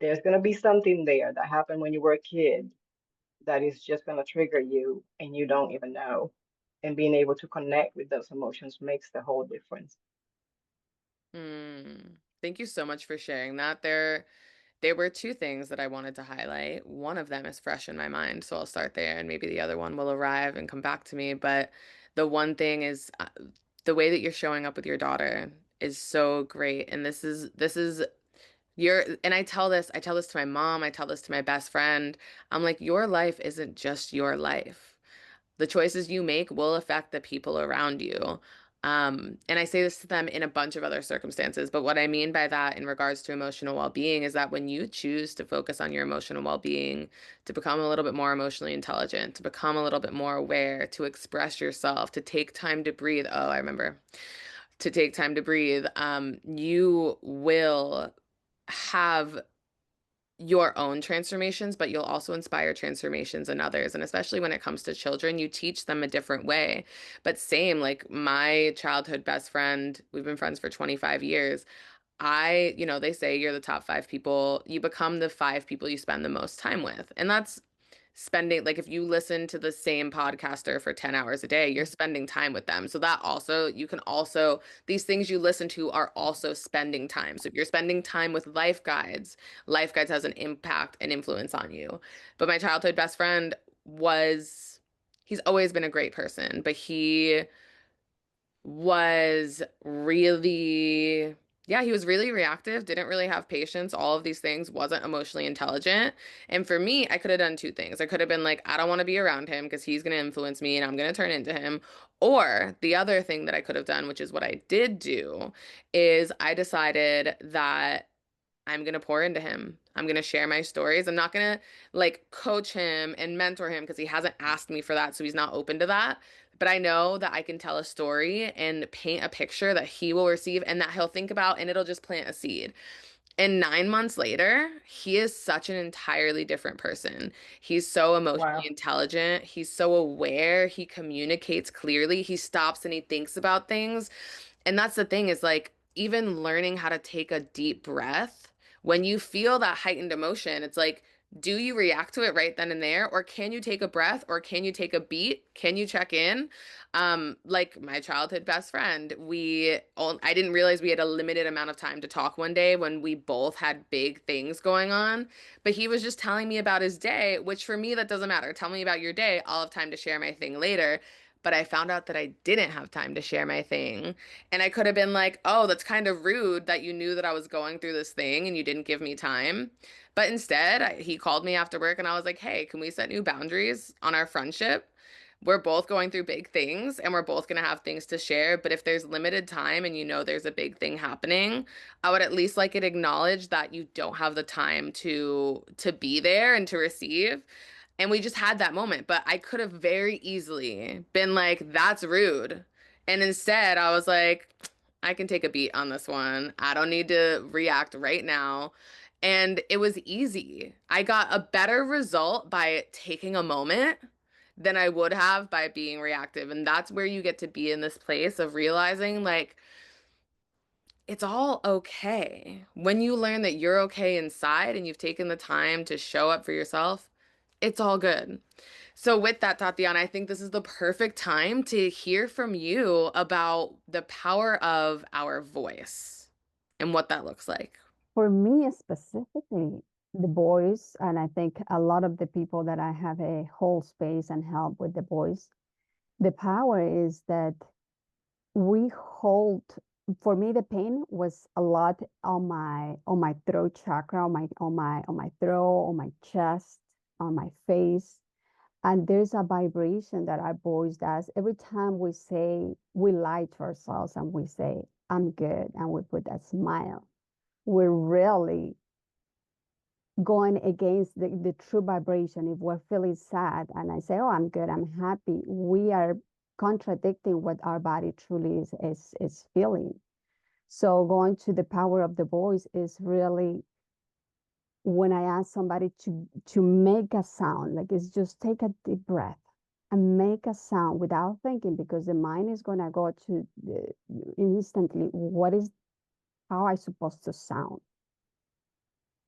there's going to be something there that happened when you were a kid that is just going to trigger you and you don't even know. And being able to connect with those emotions makes the whole difference. Thank you so much for sharing that. There were two things that I wanted to highlight. One of them is fresh in my mind, so I'll start there and maybe the other one will arrive and come back to me. But the one thing is the way that you're showing up with your daughter is so great. And this is your, and I tell this to my mom, I tell this to my best friend. I'm like, your life isn't just your life. The choices you make will affect the people around you. And I say this to them in a bunch of other circumstances, but what I mean by that in regards to emotional well-being is that when you choose to focus on your emotional well-being, to become a little bit more emotionally intelligent, to become a little bit more aware, to express yourself, to take time to breathe. Oh, I remember. To take time to breathe. You will have your own transformations, but you'll also inspire transformations in others. And especially when it comes to children, you teach them a different way. But same, like my childhood best friend, we've been friends for 25 years. They say you're the top five people, you become the five people you spend the most time with. And that's spending, like, if you listen to the same podcaster for 10 hours a day, you're spending time with them. So that also, you can also, these things you listen to are also spending time. So if you're spending time with life guides has an impact and influence on you. But my childhood best friend he's always been a great person, but he was really, yeah, he was really reactive, didn't really have patience, all of these things, wasn't emotionally intelligent. And for me, I could have done two things. I could have been like, I don't want to be around him because he's going to influence me and I'm going to turn into him. Or the other thing that I could have done, which is what I did do, is I decided that I'm going to pour into him. I'm going to share my stories. I'm not going to like coach him and mentor him because he hasn't asked me for that. So he's not open to that. But I know that I can tell a story and paint a picture that he will receive and that he'll think about, and it'll just plant a seed. And 9 months later, he is such an entirely different person. He's so emotionally Wow. intelligent. He's so aware. He communicates clearly. He stops and he thinks about things. And that's the thing is like, even learning how to take a deep breath, when you feel that heightened emotion, it's like, do you react to it right then and there? Or can you take a breath? Or can you take a beat? Can you check in? Like my childhood best friend, I didn't realize we had a limited amount of time to talk one day when we both had big things going on. But he was just telling me about his day, which for me, that doesn't matter. Tell me about your day. I'll have time to share my thing later. but I found out that I didn't have time to share my thing. And I could have been like, oh, that's kind of rude that you knew that I was going through this thing and you didn't give me time. But instead, he called me after work and I was like, hey, can we set new boundaries on our friendship? We're both going through big things and we're both going to have things to share. But if there's limited time and you know there's a big thing happening, I would at least like it acknowledged that you don't have the time to be there and to receive. And we just had that moment, but I could have very easily been like, that's rude. And instead, I was like, I can take a beat on this one. I don't need to react right now. And it was easy. I got a better result by taking a moment than I would have by being reactive. And that's where you get to be in this place of realizing, like, it's all okay. When you learn that you're okay inside and you've taken the time to show up for yourself, it's all good. So, with that, Tatiana, I think this is the perfect time to hear from you about the power of our voice and what that looks like. For me specifically, the voice, and I think a lot of the people that I have a whole space and help with the voice, the power is that we hold, for me the pain was a lot on my throat chakra, on my throat, on my chest, on my face. And there's a vibration that our voice does every time we say, we lie to ourselves and we say, I'm good, and we put that smile. We're really going against the true vibration. If we're feeling sad and I say, oh, I'm good, I'm happy, we are contradicting what our body truly is feeling. So going to the power of the voice is really when I ask somebody to make a sound, like it's just take a deep breath and make a sound without thinking, because the mind is gonna go to instantly, what is how I supposed to sound,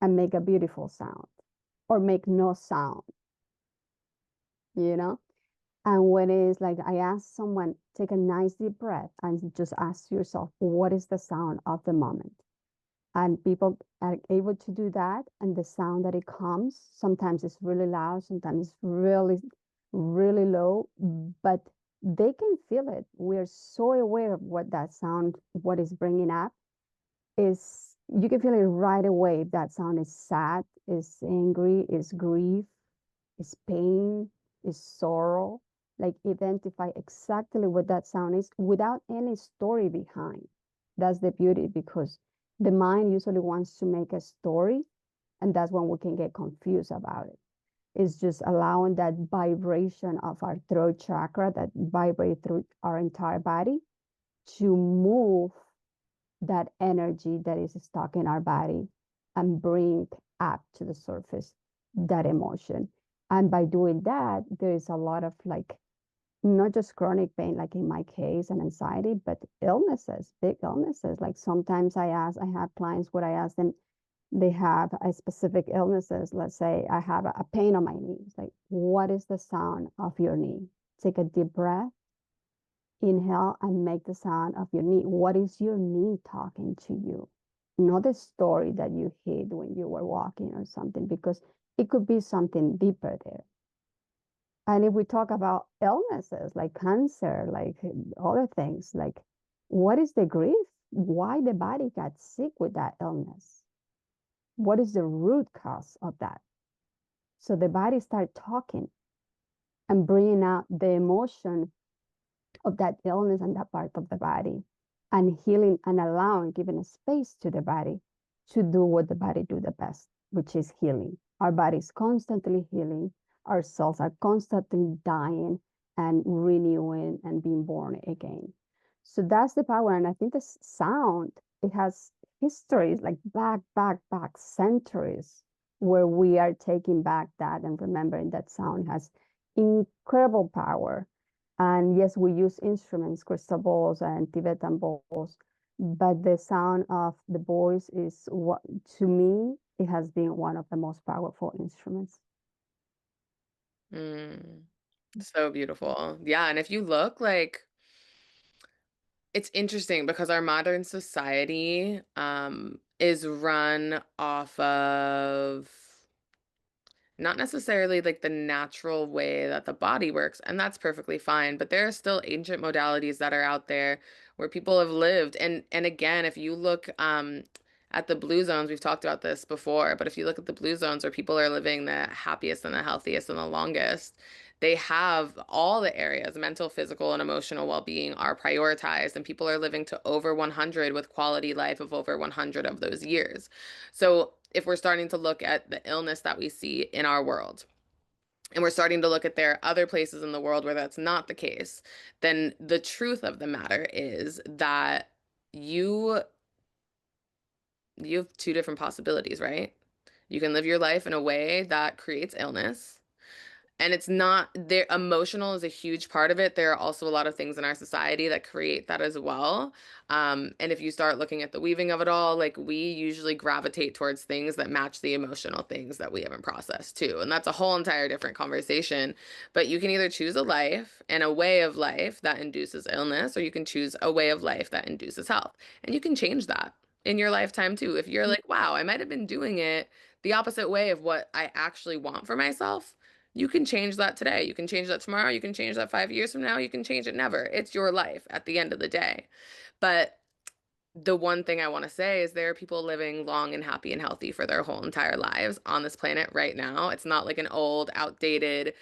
and make a beautiful sound or make no sound, you know? And when it's like I ask someone, take a nice deep breath and just ask yourself, what is the sound of the moment? And people are able to do that. And the sound that it comes, sometimes it's really loud, sometimes it's really, really low, but they can feel it. We're so aware of what that sound, what is bringing up is, you can feel it right away. If that sound is sad, is angry, is grief, is pain, is sorrow. Like identify exactly what that sound is without any story behind. That's the beauty, because the mind usually wants to make a story, and that's when we can get confused about it. It's just allowing that vibration of our throat chakra that vibrate through our entire body to move that energy that is stuck in our body and bring up to the surface that emotion. And by doing that, there is a lot of like, not just chronic pain, like in my case, and anxiety, but illnesses, big illnesses. Like sometimes I have clients where I ask them, they have a specific illnesses. Let's say I have a pain on my knees. Like, what is the sound of your knee? Take a deep breath, inhale, and make the sound of your knee. What is your knee talking to you? Not the story that you hid when you were walking or something, because it could be something deeper there. And if we talk about illnesses like cancer, like other things, like what is the grief? Why the body got sick with that illness? What is the root cause of that? So the body start talking and bringing out the emotion of that illness and that part of the body, and healing and allowing, giving a space to the body to do what the body do the best, which is healing. Our body is constantly healing. Our cells are constantly dying and renewing and being born again. So that's the power. And I think this sound, it has histories like back centuries, where we are taking back that and remembering that sound has incredible power. And yes, we use instruments, crystal balls and Tibetan bowls, but the sound of the voice is what, to me, it has been one of the most powerful instruments. Mm, so beautiful. Yeah, and if you look, like, it's interesting because our modern society is run off of not necessarily like the natural way that the body works, and that's perfectly fine. But there are still ancient modalities that are out there where people have lived. And again, if you look at the blue zones, we've talked about this before, but if you look at the blue zones where people are living the happiest and the healthiest and the longest, they have all the areas, mental, physical, and emotional well-being are prioritized, and people are living to over 100 with quality life of over 100 of those years. So if we're starting to look at the illness that we see in our world, and we're starting to look at there are other places in the world where that's not the case, then the truth of the matter is that you you have two different possibilities, right? You can live your life in a way that creates illness, and it's not there. Emotional is a huge part of it. There are also a lot of things in our society that create that as well. And if you start looking at the weaving of it all, like we usually gravitate towards things that match the emotional things that we haven't processed too. And that's a whole entire different conversation. But you can either choose a life and a way of life that induces illness, or you can choose a way of life that induces health. And you can change that in your lifetime too. If you're like, wow, I might have been doing it the opposite way of what I actually want for myself, you can change that today. You can change that tomorrow. You can change that 5 years from now. You can change it never. It's your life at the end of the day. But the one thing I want to say is there are people living long and happy and healthy for their whole entire lives on this planet right now. It's not like an old, outdated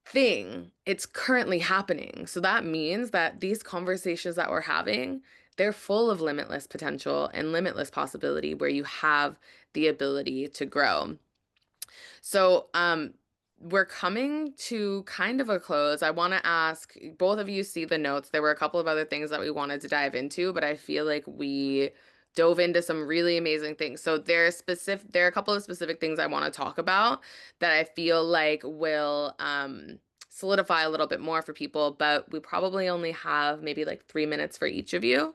thing. It's currently happening. So that means that these conversations that we're having, they're full of limitless potential and limitless possibility where you have the ability to grow. So, we're coming to kind of a close. I want to ask both of you see the notes. There were a couple of other things that we wanted to dive into, but I feel like we dove into some really amazing things. So there are a couple of specific things I want to talk about that I feel like will solidify a little bit more for people, but we probably only have maybe like 3 minutes for each of you.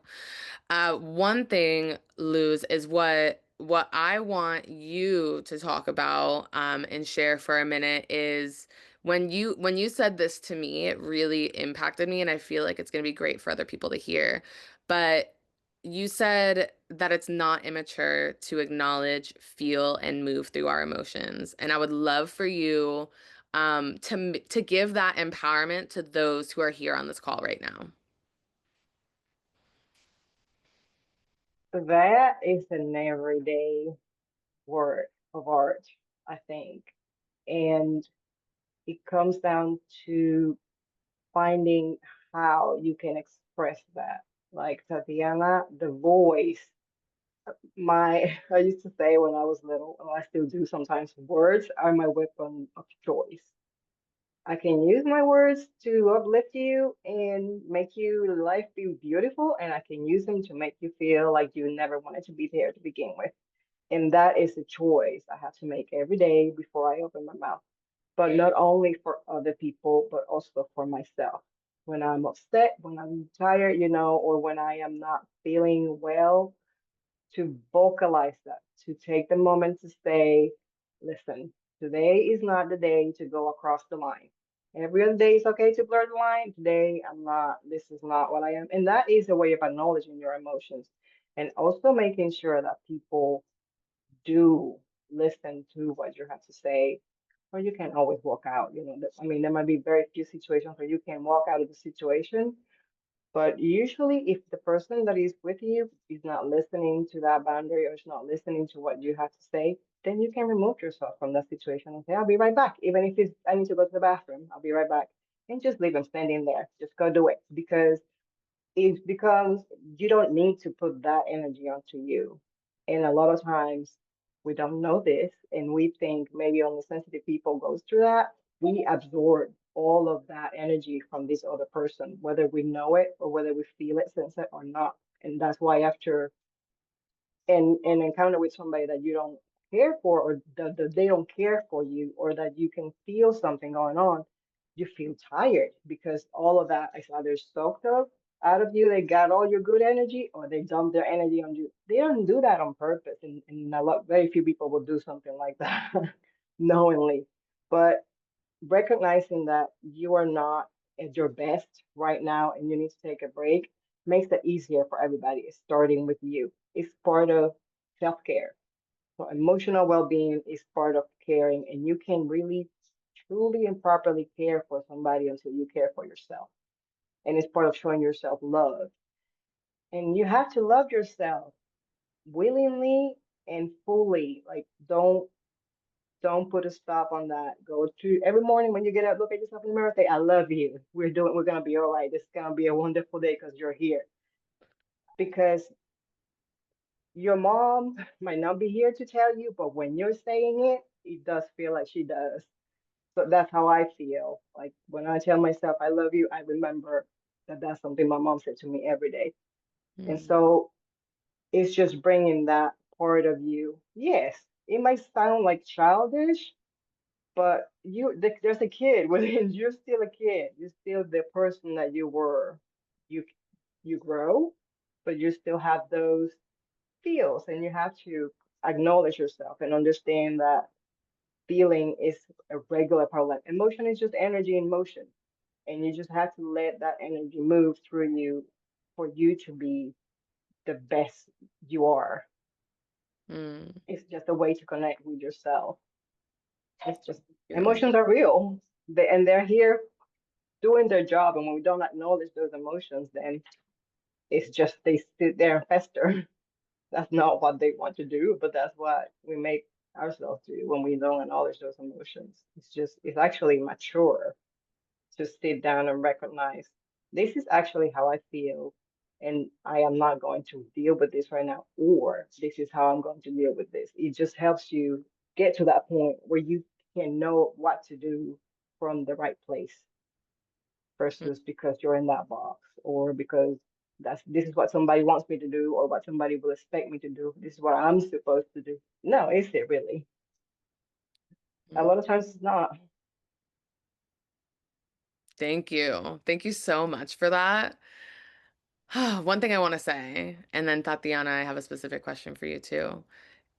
One thing, Luz, is what I want you to talk about and share for a minute is when you said this to me, it really impacted me, and I feel like it's going to be great for other people to hear. But you said that it's not immature to acknowledge, feel, and move through our emotions, and I would love for you to give that empowerment to those who are here on this call right now. That is an everyday work of art, I think. And it comes down to finding how you can express that. Like Tatiana, the voice. I used to say when I was little, and I still do sometimes, words are my weapon of choice. I can use my words to uplift you and make your life feel beautiful, and I can use them to make you feel like you never wanted to be there to begin with. And that is a choice I have to make every day before I open my mouth. But not only for other people, but also for myself. When I'm upset, when I'm tired, or when I am not feeling well, to vocalize that, to take the moment to say, listen, today is not the day to go across the line. Every other day is okay to blur the line. Today, I'm not, this is not what I am. And that is a way of acknowledging your emotions and also making sure that people do listen to what you have to say, or you can always walk out. I mean, there might be very few situations where you can walk out of the situation, but usually, if the person that is with you is not listening to that boundary or is not listening to what you have to say, then you can remove yourself from that situation and say, I'll be right back. Even if it's, I need to go to the bathroom, I'll be right back. And just leave them standing there. Just go do it because it becomes, you don't need to put that energy onto you. And a lot of times we don't know this and we think maybe only sensitive people goes through that. We absorb all of that energy from this other person, whether we know it or whether we feel it, sense it or not. And that's why after an encounter with somebody that you don't care for, or that they don't care for you, or that you can feel something going on, you feel tired because all of that is either soaked up out of you. They got all your good energy, or they dump their energy on you. They don't do that on purpose, and very few people will do something like that knowingly. But recognizing that you are not at your best right now and you need to take a break makes it easier for everybody, starting with you. It's part of self care. So emotional well-being is part of caring, and you can really, truly, and properly care for somebody until you care for yourself. And it's part of showing yourself love. And you have to love yourself willingly and fully. Like don't put a stop on that. Go to every morning when you get up, look at yourself in the mirror, say, I love you. We're gonna be all right. This is gonna be a wonderful day because you're here. Because your mom might not be here to tell you, but when you're saying it, it does feel like she does. So that's how I feel. Like when I tell myself I love you, I remember that that's something my mom said to me every day. And Mm. so it's just bringing that part of you. Yes, it might sound like childish, but there's a kid within. You're still a kid. You're still the person that you were. You you grow, but you still have those feels, and you have to acknowledge yourself and understand that feeling is a regular part of life. Emotion is just energy in motion, and you just have to let that energy move through you for you to be the best you are. Mm. It's just a way to connect with yourself. It's just You. emotions are real, and they're here doing their job. And when we don't acknowledge those emotions, then it's just they sit there and fester. That's not what they want to do, but that's what we make ourselves do when we don't acknowledge those emotions. It's actually mature to sit down and recognize this is actually how I feel, and I am not going to deal with this right now, or this is how I'm going to deal with this. It just helps you get to that point where you can know what to do from the right place Mm. versus because you're in that box or because this is what somebody wants me to do or what somebody will expect me to do. This is what I'm supposed to do. No, is it really? A Mm. lot of times it's not. Thank you. Thank you so much for that. One thing I want to say, and then Tatiana, I have a specific question for you too.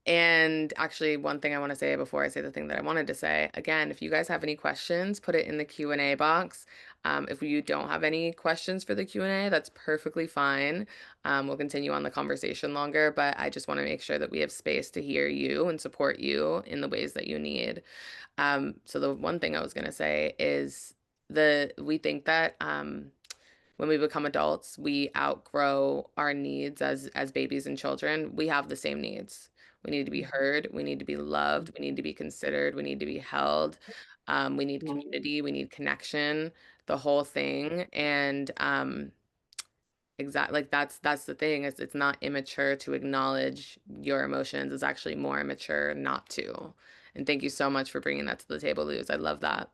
And actually, one thing I want to say before I say the thing that I wanted to say, again, if you guys have any questions, put it in the Q&A box. If you don't have any questions for the Q&A, that's perfectly fine. We'll continue on the conversation longer, but I just want to make sure that we have space to hear you and support you in the ways that you need. So the one thing I was going to say is we think that when we become adults, we outgrow our needs as babies and children. We have the same needs. We need to be heard. We need to be loved. We need to be considered. We need to be held. We need community. We need connection. The whole thing. And exactly, like that's the thing. It's not immature to acknowledge your emotions. It's actually more immature not to. And thank you so much for bringing that to the table, Luz. I love that.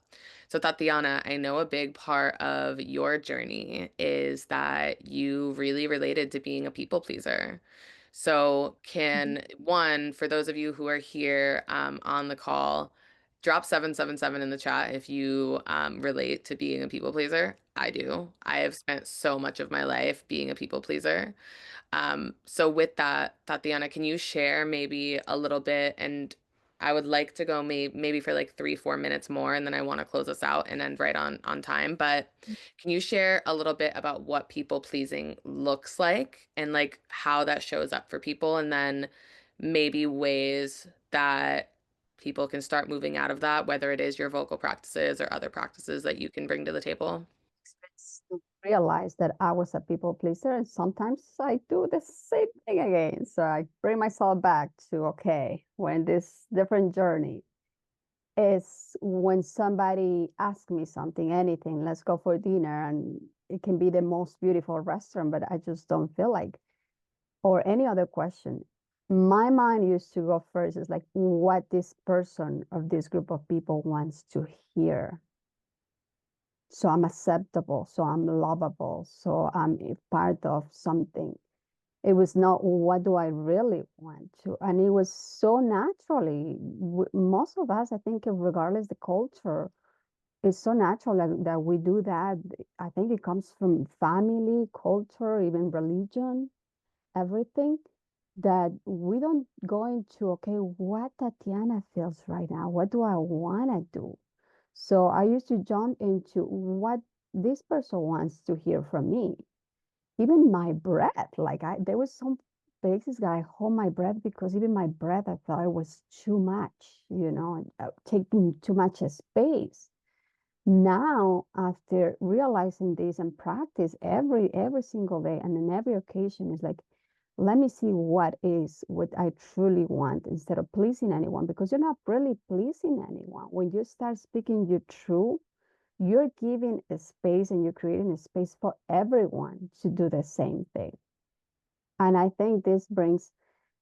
So Tatiana, I know a big part of your journey is that you really related to being a people pleaser. So can one, for those of you who are here on the call, drop 777 in the chat if you relate to being a people pleaser. I do. I have spent so much of my life being a people pleaser. So with that, Tatiana, can you share maybe a little bit? And I would like to go maybe for like 3, 4 minutes more, and then I want to close us out and end right on time. But can you share a little bit about what people pleasing looks like and like how that shows up for people, and then maybe ways that people can start moving out of that, whether it is your vocal practices or other practices that you can bring to the table? To realize that I was a people pleaser, and sometimes I do the same thing again. So I bring myself back to okay, when this different journey is when somebody asks me something, anything, let's go for dinner, and it can be the most beautiful restaurant, but I just don't feel like, or any other question. My mind used to go first is like what this person of this group of people wants to hear. So I'm acceptable, so I'm lovable, so I'm a part of something. It was not what do I really want to, and it was so naturally. Most of us, I think, regardless the culture, it's so natural that we do that. I think it comes from family, culture, even religion, everything. That we don't go into okay, what Tatiana feels right now. What do I want to do? So I used to jump into what this person wants to hear from me. Even my breath, like there was some spaces that I hold my breath, because even my breath, I felt it was too much, taking too much space. Now, after realizing this and practice every single day and in every occasion, is like, let me see what I truly want instead of pleasing anyone, because you're not really pleasing anyone. When you start speaking your truth, you're giving a space and you're creating a space for everyone to do the same thing. And I think this brings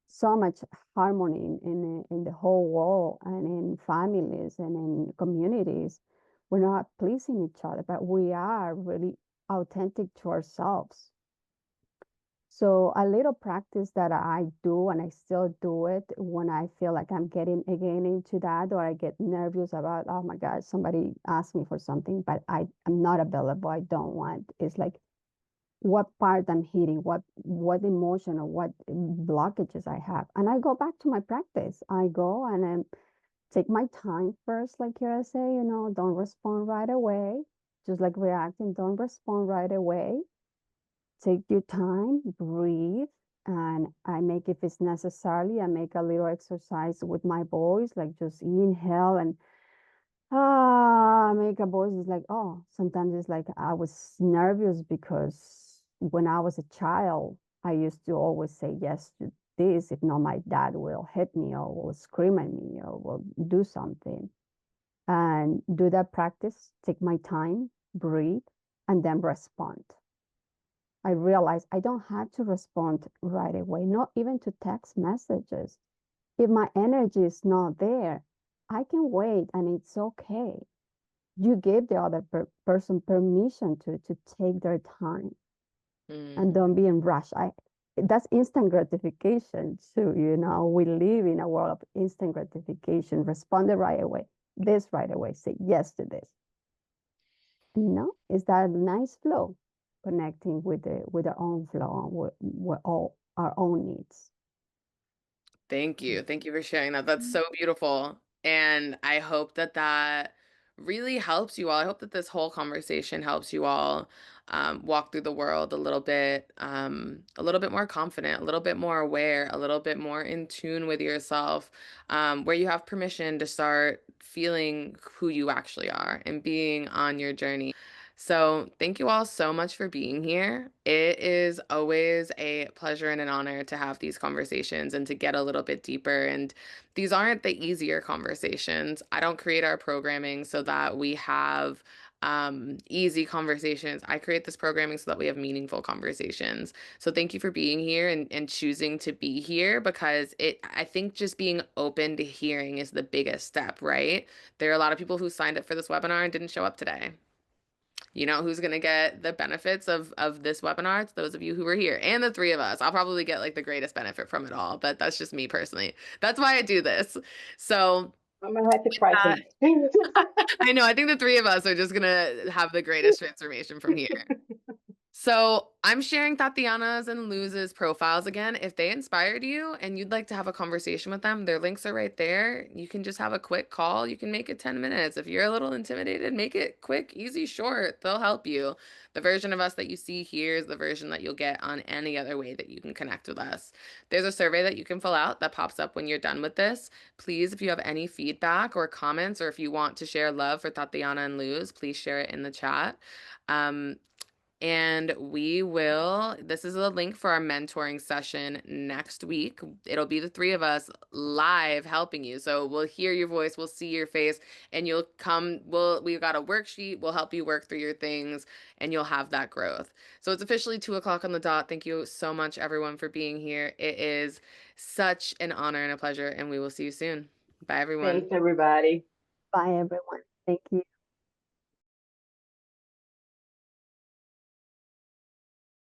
so much harmony in the whole world and in families and in communities. We're not pleasing each other, but we are really authentic to ourselves. So a little practice that I do, and I still do it when I feel like I'm getting again into that, or I get nervous about, oh my God, somebody asked me for something, but I'm not available. I don't want. It's like, what part I'm hitting, what emotion or what blockages I have. And I go back to my practice. I go and take my time first, like Kira say, don't respond right away. Just like reacting, don't respond right away. Take your time, breathe. And if it's necessary, I make a little exercise with my voice, like just inhale and make a voice. Is like, oh, sometimes it's like I was nervous because when I was a child, I used to always say yes to this. If not, my dad will hit me or will scream at me or will do something. And do that practice, take my time, breathe, and then respond. I realize I don't have to respond right away, not even to text messages. If my energy is not there, I can wait and it's okay. You give the other person permission to take their time and Mm. don't be in rush. That's instant gratification too. We live in a world of instant gratification. Respond the right away. This right away. Say yes to this. Is that a nice flow, connecting with our own flow, with all our own needs. Thank you. Thank you for sharing that. That's so beautiful. And I hope that that really helps you all. I hope that this whole conversation helps you all walk through the world a little bit more confident, a little bit more aware, a little bit more in tune with yourself, where you have permission to start feeling who you actually are and being on your journey. So, thank you all so much for being here. It is always a pleasure and an honor to have these conversations and to get a little bit deeper. And these aren't the easier conversations. I don't create our programming so that we have easy conversations. I create this programming so that we have meaningful conversations. So, thank you for being here and choosing to be here, because I think just being open to hearing is the biggest step, right? There are a lot of people who signed up for this webinar and didn't show up today. You know who's going to get the benefits of this webinar? It's those of you who are here, and the three of us. I'll probably get like the greatest benefit from it all, but that's just me personally. That's why I do this. So I'm gonna have to try uh, some. I know, I think the three of us are just going to have the greatest transformation from here. So I'm sharing Tatiana's and Luz's profiles again. If they inspired you and you'd like to have a conversation with them, their links are right there. You can just have a quick call. You can make it 10 minutes. If you're a little intimidated, make it quick, easy, short. They'll help you. The version of us that you see here is the version that you'll get on any other way that you can connect with us. There's a survey that you can fill out that pops up when you're done with this. Please, if you have any feedback or comments, or if you want to share love for Tatiana and Luz, please share it in the chat. Um, and this is a link for our mentoring session next week. It'll be the three of us live helping you. So we'll hear your voice, we'll see your face, and we've got a worksheet. We'll help you work through your things and you'll have that growth. So it's officially 2:00 on the dot. Thank you so much, everyone, for being here. It is such an honor and a pleasure, and we will see you soon. Bye, everyone. Thanks, everybody. Bye, everyone. Thank you.